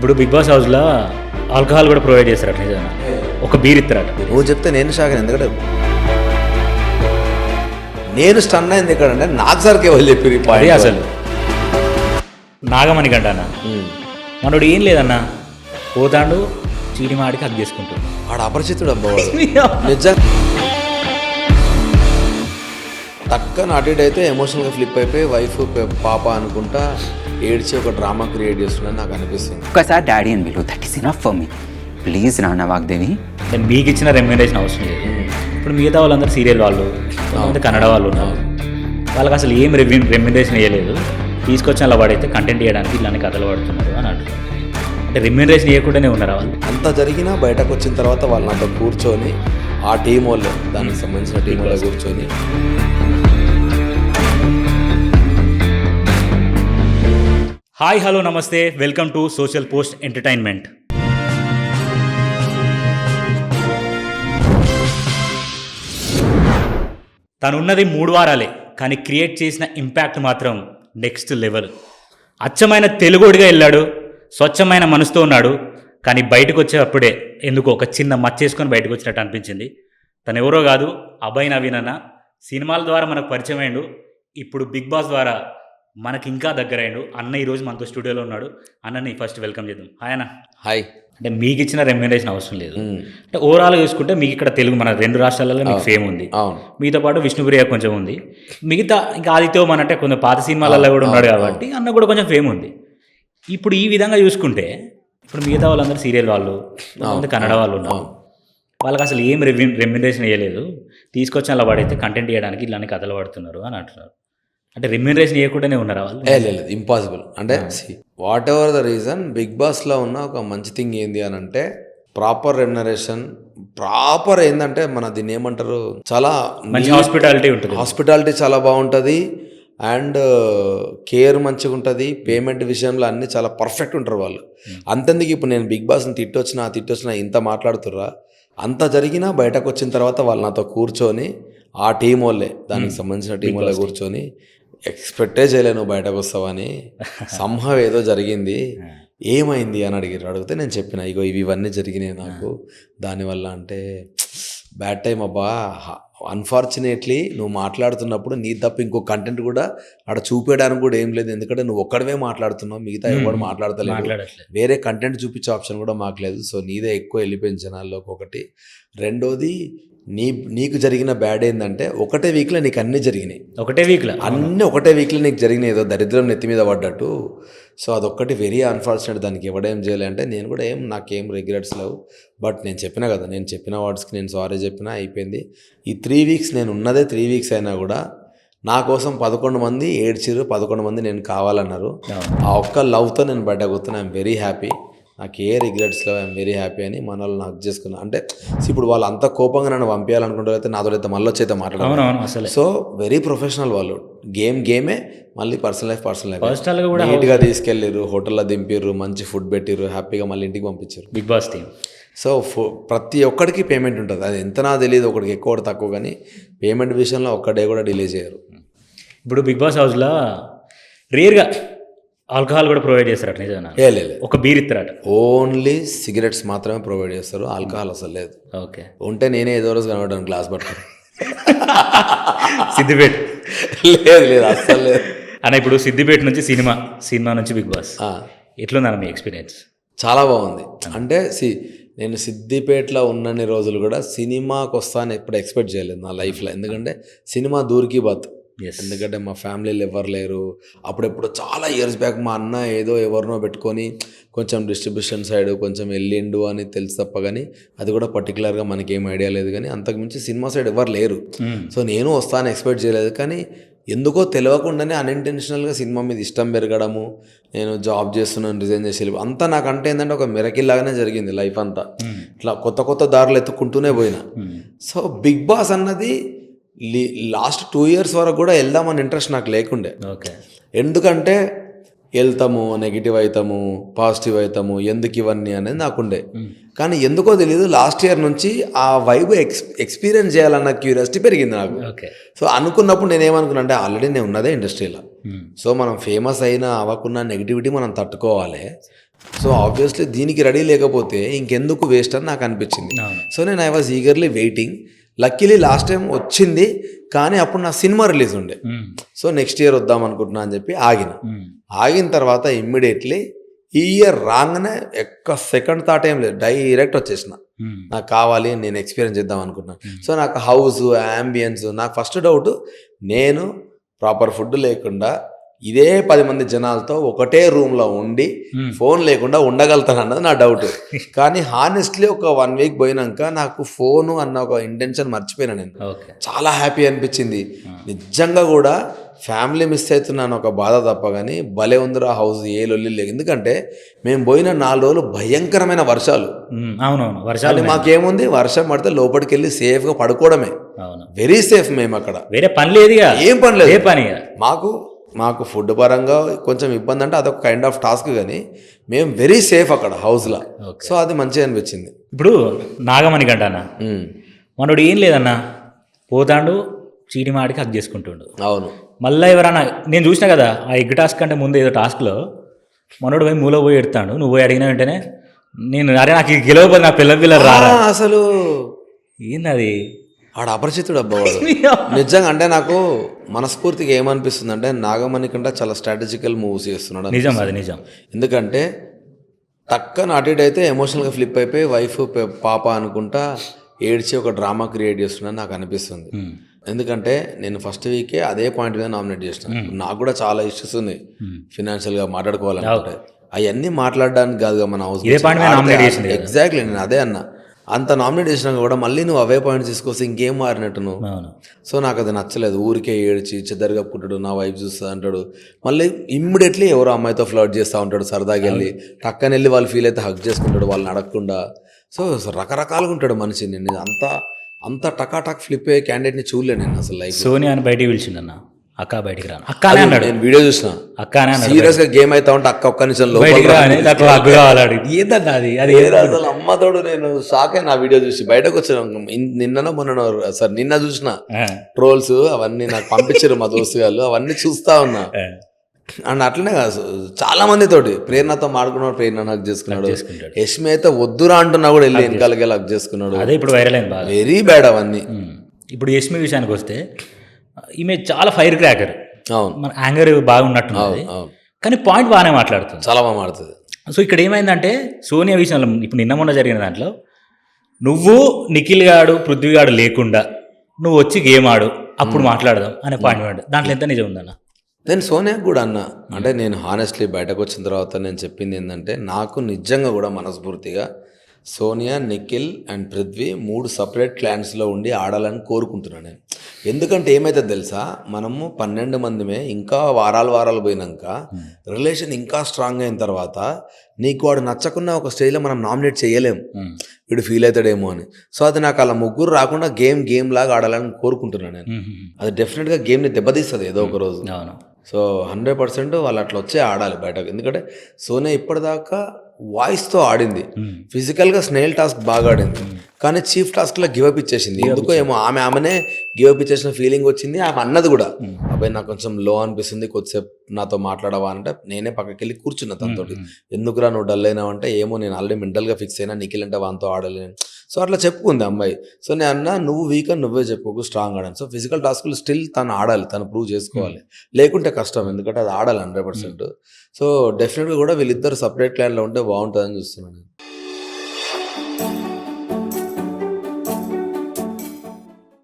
ఇప్పుడు big boss హౌస్లో alcohol కూడా ప్రొవైడ్ చేస్తారట నిజంగా. ఒక బీర్ ఇస్తారట. నువ్వు చెప్తే నేను షాక్ అయ్యాను. ఎందుకంటే నేను స్టన్ అయింది ఎక్కడంటే నాకు సరికి వాళ్ళు చెప్పి అదే అసలు నాగమణి గంట అన్న మనోడు ఏం లేదన్న, పోతాడు చీడి మాడికి హక్ చేసుకుంటాడు. ఆడ అపరిచితుడు అబ్బవాడు నిజంగా. టక్కన అటు ఇటు అయితే ఎమోషనల్గా ఫ్లిప్ అయిపోయి వైఫ్ పాప అనుకుంటా ఏడ్చి ఒక డ్రామా క్రియేట్ చేస్తుందని నాకు అనిపిస్తుంది. ఒక్కసారి డాడీ అని పిలువు, that is enough for me. Please నాన్న వాగ్దేవి. మీకు ఇచ్చిన రెమ్యునరేషన్ అవసరం లేదు. ఇప్పుడు మిగతా వాళ్ళందరూ సీరియల్ వాళ్ళు, కొంతమంది కన్నడ వాళ్ళు ఉన్నారు, వాళ్ళకి అసలు ఏం రెమ్యునరేషన్ వేయలేదు. తీసుకొచ్చి అలా వాడైతే కంటెంట్ చేయడానికి ఇలానే కథలు పడుతున్నారు అని అంటున్నారు. అంటే రెమ్యునరేషన్ ఇవ్వకుండానే ఉన్నారా వాళ్ళు? అంత జరిగినా బయటకు వచ్చిన తర్వాత వాళ్ళు నాతో కూర్చొని ఆ టీం వాళ్ళు, దానికి సంబంధించిన టీం వాళ్ళు కూర్చొని హాయ్ హలో నమస్తే, welcome to social post entertainment. తనున్నది 3 వారాలే, కానీ క్రియేట్ చేసిన ఇంపాక్ట్ మాత్రం నెక్స్ట్ లెవెల్. అచ్చమైన తెలుగుడిగా వెళ్ళాడు, స్వచ్ఛమైన మనసుతో ఉన్నాడు. కానీ బయటకు వచ్చేటప్పుడే ఎందుకో ఒక చిన్న మచ్చేసుకొని బయటకు వచ్చినట్టు అనిపించింది. తను ఎవరో కాదు, అభయ్ నవీన్ అన్న. సినిమాల ద్వారా మనకు పరిచయం అయ్యాడు, ఇప్పుడు బిగ్ బాస్ ద్వారా మనకి ఇంకా దగ్గర అయ్యాడు. అన్న ఈరోజు మనతో స్టూడియోలో ఉన్నాడు. అన్నని ఫస్ట్ వెల్కమ్ చేద్దాం. హాయ్ అన్న. హాయ్. అంటే మీకు ఇచ్చిన రెమ్యునరేషన్ అవసరం లేదు. అంటే ఓవరాల్గా చూసుకుంటే మీకు ఇక్కడ తెలుగు మన 2 రాష్ట్రాలలో మీకు ఫేమ్ ఉంది. మీతో పాటు విష్ణుప్రియ కొంచెం ఉంది. మిగతా ఇంకా ఆదిత్యవన్ అంటే కొంచెం పాత సినిమాలలో కూడా ఉన్నాడు కాబట్టి అన్న కూడా కొంచెం ఫేమ్ ఉంది. ఇప్పుడు ఈ విధంగా చూసుకుంటే ఇప్పుడు మిగతా వాళ్ళందరూ సీరియల్ వాళ్ళు, కొంతమంది కన్నడ వాళ్ళు ఉన్నారు, వాళ్ళకి అసలు ఏం రెమ్యునరేషన్ వేయలేదు. తీసుకొచ్చి అలా వాడైతే కంటెంట్ చేయడానికి ఇలానే కథలు పడుతున్నారు అని అంటున్నారు. అంటే రెమ్యునరేషన్ ఇవ్వకుండానే ఉన్నారా వాళ్ళు? లేదు, ఇంపాసిబుల్. అంటే whatever the reason, big బాస్లో ఉన్న ఒక మంచి థింగ్ ఏంది అని అంటే ప్రాపర్ రెమ్యునరేషన్. ప్రాపర్ ఏంటంటే మన దీన్ని ఏమంటారు, చాలా మంచి హాస్పిటాలిటీ ఉంటుంది. హాస్పిటాలిటీ చాలా బాగుంటుంది అండ్ కేర్ మంచిగా ఉంటుంది. పేమెంట్ విషయంలో అన్నీ చాలా పర్ఫెక్ట్ ఉంటారు వాళ్ళు. అంతెందుకు ఇప్పుడు నేను బిగ్ బాస్ని తిట్టొచ్చినా ఇంత మాట్లాడుతుర్రా, అంత జరిగినా బయటకు వచ్చిన తర్వాత వాళ్ళు నాతో కూర్చొని ఆ టీం వాళ్ళే, దానికి సంబంధించిన టీం వాళ్ళే కూర్చొని ఎక్స్పెక్టే చేయలే నువ్వు బయటకు వస్తావని, సంభవం ఏదో జరిగింది, ఏమైంది అని అడిగితే నేను చెప్పిన ఇగో ఇవన్నీ జరిగినాయి నాకు దానివల్ల. అంటే బ్యాడ్ టైం అబ్బా, అన్ఫార్చునేట్లీ నువ్వు మాట్లాడుతున్నప్పుడు నీ తప్ప ఇంకో కంటెంట్ కూడా అక్కడ చూపించడానికి కూడా ఏం లేదు. ఎందుకంటే నువ్వు ఒక్కడవే మాట్లాడుతున్నావు, మిగతా ఎవరు మాట్లాడతలేదు, వేరే కంటెంట్ చూపించే ఆప్షన్ కూడా మాకు లేదు. సో నీదే ఎక్కువ వెళ్ళిపోయింది జనాల్లోకి ఒకటి. రెండోది, నీకు జరిగిన బ్యాడ్ ఏంటంటే ఒకటే వీక్లో నీకు అన్నీ జరిగినాయి. ఒకటే వీక్లో నీకు జరిగినాయి, ఏదో దరిద్రం నెత్తి మీద పడ్డట్టు. సో అదొక్కటి వెరీ అన్ఫార్చునేట్. దానికి ఎవడేం చేయలే. అంటే నేను కూడా నాకేం రిగ్రెట్స్ లేవు. బట్ నేను చెప్పినా కదా, నేను చెప్పిన వర్డ్స్కి నేను సారీ చెప్పినా అయిపోయింది. ఈ 3 వీక్స్ నేను ఉన్నదే 3 వీక్స్ అయినా కూడా నా కోసం 11 మంది ఏడ్చిరు, 11 మంది నేను కావాలన్నారు. ఆ ఒక్క లవ్తో నేను బయటకు వస్తున్నా. I'm very happy. నాకు ఏ రిగ్రెట్స్ లేవు. ఐఎమ్ వెరీ హ్యాపీ అని మన వాళ్ళు నాకు చేసుకున్నా. అంటే ఇప్పుడు వాళ్ళు అంత కోపంగా నన్ను పంపించాలనుకుంటారు అయితే నాతో అయితే మళ్ళీ వచ్చి అయితే మాట్లాడారు. సో వెరీ ప్రొఫెషనల్ వాళ్ళు. గేమే, మళ్ళీ పర్సనల్ లైఫ్ నీట్గా తీసుకెళ్ళిర్రు, హోటల్లో దింపిర్రు, మంచి ఫుడ్ పెట్టిర్రు, హ్యాపీగా మళ్ళీ ఇంటికి పంపించారు బిగ్ బాస్ టీమ్. సో ప్రతి ఒక్కడికి పేమెంట్ ఉంటుంది. అది ఎంత నా తెలియదు, ఒకటికి ఎక్కువ ఒకటి తక్కువ, కానీ పేమెంట్ విషయంలో ఒక్క డే కూడా డిలే చేయరు. ఇప్పుడు బిగ్ బాస్ హౌస్లో రేర్గా ఆల్కహాల్ కూడా ప్రొవైడ్ చేస్తారట నిజంగా? లేదు, ఒక బీర్ ఇస్తారట. ఓన్లీ సిగరెట్స్ మాత్రమే ప్రొవైడ్ చేస్తారు, ఆల్కహాల్ అసలు లేదు. ఓకే, ఉంటే నేనే ఏదో రోజు కనబడ్డాను గ్లాస్ పట్టుకుని సిద్దిపేట. లేదు అసలు లేదు అన్న. ఇప్పుడు సిద్దిపేట నుంచి సినిమా నుంచి బిగ్ బాస్ ఎట్లుందన్న మీ ఎక్స్పీరియన్స్? చాలా బాగుంది. అంటే నేను సిద్దిపేటలో ఉన్నన్ని రోజులు కూడా సినిమాకి వస్తాను ఎప్పుడు ఎక్స్పెక్ట్ చేయలేదు నా లైఫ్లో. ఎందుకంటే సినిమా దూరికి బాత్. ఎందుకంటే మా ఫ్యామిలీలో ఎవరు లేరు. అప్పుడెప్పుడు చాలా ఇయర్స్ బ్యాక్ మా అన్న ఏదో ఎవరినో పెట్టుకొని కొంచెం డిస్ట్రిబ్యూషన్ సైడ్ కొంచెం వెళ్ళిండు అని తెలుసు తప్ప, కానీ అది కూడా పర్టికులర్గా మనకేం ఐడియా లేదు. కానీ అంతకుమించి సినిమా సైడ్ ఎవరు లేరు. సో నేను వస్తాను ఎక్స్పెక్ట్ చేయలేదు. కానీ ఎందుకో తెలియకుండానే అన్ఇంటెన్షనల్గా సినిమా మీద ఇష్టం పెరగడము, నేను జాబ్ చేస్తున్నాను రిజైన్ చేసి అంతా నాకంటే ఏంటంటే ఒక మిరకిల్ లాగానే జరిగింది లైఫ్ అంతా. ఇట్లా కొత్త దారులు ఎత్తుక్కుంటూనే పోయినా. సో బిగ్ బాస్ అన్నది లాస్ట్ 2 years వరకు కూడా వెళ్దామని ఇంట్రెస్ట్ నాకు లేకుండే. ఎందుకంటే వెళ్తాము, నెగిటివ్ అవుతాము, పాజిటివ్ అవుతాము, ఎందుకు ఇవన్నీ అనేది నాకుండే. కానీ ఎందుకో తెలియదు, లాస్ట్ ఇయర్ నుంచి ఆ వైబ్ ఎక్స్పీరియన్స్ చేయాలన్న క్యూరియాసిటీ పెరిగింది నాకు. సో అనుకున్నప్పుడు నేనేమనుకున్నా అంటే ఆల్రెడీ నేను ఉన్నదే ఇండస్ట్రీలో. సో మనం ఫేమస్ అయినా అవ్వకున్న నెగిటివిటీ మనం తట్టుకోవాలి. సో ఆబ్వియస్లీ దీనికి రెడీ లేకపోతే ఇంకెందుకు వేస్ట్ అని నాకు అనిపించింది. సో నేను I was eagerly waiting. Luckily last time వచ్చింది, కానీ అప్పుడు నా సినిమా రిలీజ్ ఉండే. సో నెక్స్ట్ ఇయర్ వద్దాం అనుకుంటున్నా అని చెప్పి ఆగిన తర్వాత ఇమ్మీడియట్లీ ఈ ఇయర్ రాగానే ఎక్క సెకండ్ థాట్ ఏం లేదు, డైరెక్ట్ వచ్చేసిన. నాకు కావాలి, నేను ఎక్స్పీరియన్స్ చేద్దాం అనుకున్నాను. సో నాకు హౌస్, యాంబియన్స్, నాకు ఫస్ట్ డౌట్, నేను ప్రాపర్ ఫుడ్ లేకుండా ఇదే 10 మంది జనాలతో ఒకటే రూమ్లో ఉండి ఫోన్ లేకుండా ఉండగలుగుతాను అన్నది నా డౌట్. కానీ హానెస్ట్లీ ఒక 1 వీక్ పోయినాక నాకు ఫోను అన్న ఒక ఇంటెన్షన్ మర్చిపోయినా నేను. చాలా హ్యాపీ అనిపించింది నిజంగా కూడా. ఫ్యామిలీ మిస్ అవుతున్నాను ఒక బాధ తప్ప, కానీ భలే ఉందిరా హౌస్, ఏ లొల్లి లేదు. ఎందుకంటే మేము పోయిన 4 రోజులు భయంకరమైన వర్షాలు. అవునవును, వర్షాలు. మాకేముంది, వర్షం పడితే లోపలికి వెళ్ళి సేఫ్గా పడుకోవడమే, వెరీ సేఫ్. మేము అక్కడ వేరే పని లేదు, ఏం పని లేదు. పని మాకు ఫుడ్ పరంగా కొంచెం ఇబ్బంది అంటే అదొక కైండ్ ఆఫ్ టాస్క్, కానీ మేము వెరీ సేఫ్ అక్కడ హౌస్లో. సో అది మంచిగా అనిపించింది. ఇప్పుడు నాగమణి గంటనా మనోడు ఏం లేదన్నా, పోతాడు చీటి మాడికి హక్ చేసుకుంటుండు. అవును, మళ్ళీ ఎవరన్నా నేను చూసినా కదా ఆ ఎగ్ టాస్క్ కంటే ముందు ఏదో టాస్క్లో మనోడు పోయి మూల పోయి ఎడతాడు. నువ్వు పోయి అడిగిన వెంటనే నేను అరే నాకు గెలవబోదు, నా పిల్లలు రారా అసలు ఏంది ఆడ అపరిచితుడు అబ్బవాడు నిజంగా. అంటే నాకు మనస్ఫూర్తిగా ఏమనిపిస్తుంది అంటే నాగమణి కంటే చాలా స్ట్రాటజికల్ మూవ్స్ చేస్తున్నాడు. నిజం, అది నిజం. ఎందుకంటే టక్కన అటు ఇటు అయితే ఎమోషనల్గా ఫ్లిప్ అయిపోయి వైఫ్ పాప అనుకుంటా ఏడ్చి ఒక డ్రామా క్రియేట్ చేస్తున్నాడు నాకు అనిపిస్తుంది. ఎందుకంటే నేను ఫస్ట్ వీకే అదే పాయింట్ మీద నామినేట్ చేసిన. నాకు కూడా చాలా ఇష్యూస్ ఉన్నాయి ఫినాన్షియల్గా మాట్లాడుకోవాలంటే. అవన్నీ మాట్లాడడానికి కాదుగా మన హౌస్. ఎగ్జాక్ట్లీ, నేను అదే అన్నా. అంత నామినేట్ చేసినాక కూడా మళ్ళీ నువ్వు అవే పాయింట్స్ తీసుకొస్తే ఇంకేం మారినట్టు నువ్వు. సో నాకు అది నచ్చలేదు. ఊరికే ఏడ్చి చెద్దరు కప్పుకుంటాడు, నా వైఫ్ చూస్తా అంటాడు. మళ్ళీ ఇమ్మీడియట్లీ ఎవరో అమ్మాయితో ఫ్లర్ట్ చేస్తూ ఉంటాడు, సరదాగా వెళ్ళి టక్కన వెళ్ళి వాళ్ళు ఫీల్ అయితే హక్ చేసుకుంటాడు వాళ్ళని అడగకుండా. సో రకరకాలుగా ఉంటాడు మనిషి. నేను అంత టకాటక్ ఫ్లిప్ అయ్యే క్యాండిడేట్ని చూడలే నేను అసలు లైఫ్. సోనియా అని బయటికి పిలిచిండన్న, అక్క బయటికి రాను అక్కనే అన్నాడు. నేను వీడియో చూసిన, అక్కనే సీరియస్ గా గేమ్ అవుతా ఉంటే అక్క ఒక్క నిమిషం అసలు అమ్మతోడు. నేను షాక్ అయినా వీడియో చూసి. బయటకు వచ్చిన నిన్న చూసిన ట్రోల్స్ అవన్నీ నాకు పంపించారు మా దోస్తు వాళ్ళు, అవన్నీ చూస్తా ఉన్నా. అండ్ అట్లనే కాదు, చాలా మంది తోటి ప్రేరణతో మాడుకున్నాడు, ప్రేరణ హక్ చేసుకున్నాడు. యష్మి అయితే వద్దురా అంటున్నా కూడా వెళ్ళి వెనకాలకి హక్ చేసుకున్నాడు. అదే ఇప్పుడు వైరల్ అయింది, వెరీ బ్యాడ్ అవన్నీ. ఇప్పుడు యష్మి విషయానికి వస్తే ఈమె చాలా ఫైర్ క్రాకర్. అవును, మన యాంగర్ బాగున్నట్టున్నది, కానీ పాయింట్ బాగానే మాట్లాడుతుంది, చాలా బాగా మాట్లాడుతుంది. సో ఇక్కడ ఏమైందంటే సోనియా విషయంలో ఇప్పుడు నిన్న మొన్న జరిగిన దాంట్లో నువ్వు నిఖిల్ గాడు పృథ్వీ గాడు లేకుండా నువ్వు వచ్చి గేమ్ ఆడు, అప్పుడు మాట్లాడదాం అనే పాయింట్. దాంట్లో ఎంత నిజం ఉందన్న? నేను సోనియాకి కూడా అన్నా. అంటే నేను హానెస్ట్లీ బయటకు వచ్చిన తర్వాత నేను చెప్పింది ఏంటంటే, నాకు నిజంగా కూడా మనస్ఫూర్తిగా సోనియా, నిఖిల్ అండ్ పృథ్వీ 3 సపరేట్ క్లాన్స్లో ఉండి ఆడాలని కోరుకుంటున్నాను నేను. ఎందుకంటే ఏమైతే తెలుసా, మనము 12 మందిమే ఇంకా వారాలు పోయినాక రిలేషన్ ఇంకా స్ట్రాంగ్ అయిన తర్వాత నీకు వాడు నచ్చకున్న ఒక స్టేజ్లో మనం నామినేట్ చేయలేము, వీడు ఫీల్ అవుతాడేమో అని. సో అది నాకు అలా ముగ్గురు రాకుండా గేమ్ లాగా ఆడాలని కోరుకుంటున్నాను నేను. అది డెఫినెట్గా గేమ్ని దెబ్బతీస్తుంది ఏదో ఒక రోజు. సో 100% వాళ్ళు అట్లా వచ్చే ఆడాలి బయటకు. ఎందుకంటే సోనియా ఇప్పటిదాకా వాయిస్తో ఆడింది, ఫిజికల్గా స్నేల్ టాస్క్ బాగా ఆడింది, కానీ చీఫ్ టాస్క్లో గివప్ ఇచ్చేసింది. ఎందుకో ఏమో ఆమెనే గివప్ ఇచ్చేసిన ఫీలింగ్ వచ్చింది. ఆమె అన్నది కూడా, అబ్బాయి నాకు కొంచెం లో అనిపిస్తుంది, కొద్దిసేపు నాతో మాట్లాడవా అంటే నేనే పక్కకి వెళ్ళి కూర్చున్నా తనతోటి. ఎందుకురా నువ్వు డల్ అయినావు అంటే, ఏమో నేను ఆల్రెడీ మెంటల్గా ఫిక్స్ అయినా, నిఖిల్ అంటే వాంతో ఆడలేను. సో అట్లా చెప్పుకుంది అమ్మాయి. సో నేను అన్నా, నువ్వు వీక్ అని నువ్వే చెప్పుకోకు, స్ట్రాంగ్ ఆడాను. సో ఫిజికల్ టాస్క్లు స్టిల్ తను ఆడాలి, తను ప్రూవ్ చేసుకోవాలి, లేకుంటే కష్టం. ఎందుకంటే అది ఆడాలి 100%. సో డెఫినెట్గా కూడా వీళ్ళిద్దరు సపరేట్ క్లాన్లో ఉంటే బాగుంటుందని చూస్తున్నాను నేను.